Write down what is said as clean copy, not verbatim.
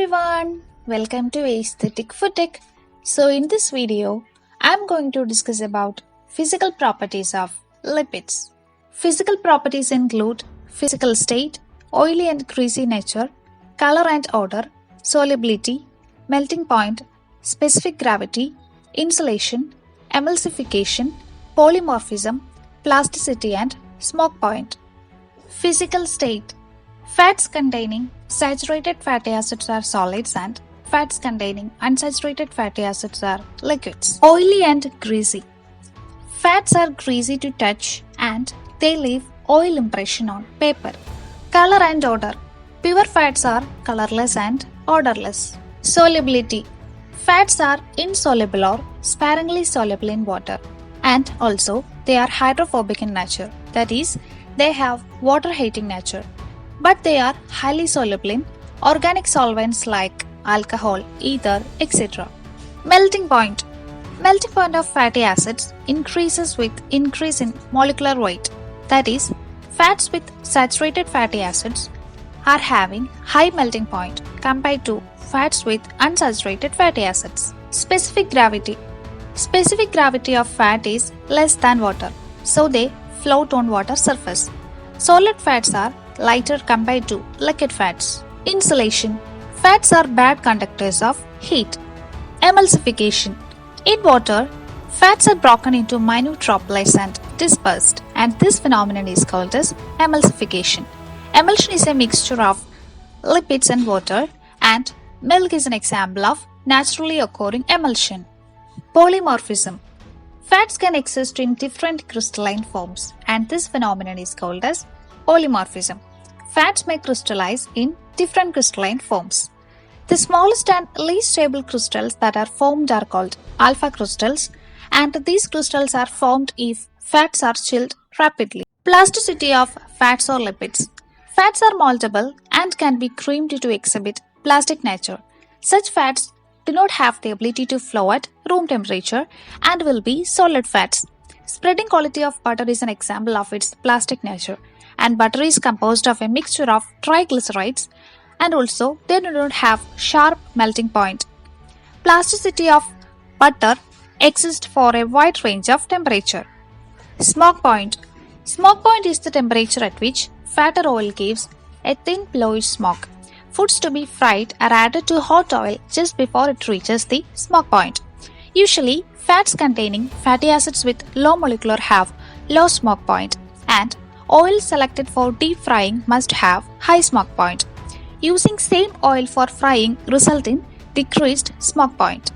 everyone, welcome to Aesthetic Food Tech. So in this video, I'm going to discuss about physical properties of lipids. Physical properties include physical state, oily and greasy nature, color and odor, solubility, melting point, specific gravity, insulation, emulsification, polymorphism, plasticity and smoke point. Physical state. Fats containing saturated fatty acids are solids and fats containing unsaturated fatty acids are liquids. Oily and greasy. Fats are greasy to touch and they leave oil impression on paper. Color and odor. Pure fats are colorless and odorless. Solubility. Fats are insoluble or sparingly soluble in water, and also they are hydrophobic in nature, that is, they have water-hating nature, but they are highly soluble in organic solvents like alcohol, ether, etc. Melting point. Melting point of fatty acids increases with increase in molecular weight, that is, fats with saturated fatty acids are having high melting point compared to fats with unsaturated fatty acids. Specific gravity. Specific gravity of fat is less than water, so they float on water surface. Solid fats are lighter compared to liquid fats. Insulation. Fats are bad conductors of heat. Emulsification. In water, fats are broken into minute droplets and dispersed, and this phenomenon is called as emulsification. Emulsion is a mixture of lipids and water, and milk is an example of naturally occurring emulsion. Polymorphism. Fats can exist in different crystalline forms, and this phenomenon is called as polymorphism. Fats may crystallize in different crystalline forms. The smallest and least stable crystals that are formed are called alpha crystals, and these crystals are formed if fats are chilled rapidly. Plasticity of fats or lipids. Fats are moldable and can be creamed to exhibit plastic nature. Such fats do not have the ability to flow at room temperature and will be solid fats. Spreading quality of butter is an example of its plastic nature, and butter is composed of a mixture of triglycerides, and also they do not have sharp melting point. Plasticity of butter exists for a wide range of temperature. Smoke point. Smoke point is the temperature at which fat or oil gives a thin bluish smoke. Foods to be fried are added to hot oil just before it reaches the smoke point. Usually, fats containing fatty acids with low molecular have low smoke point, and oil selected for deep frying must have high smoke point. Using same oil for frying result in decreased smoke point.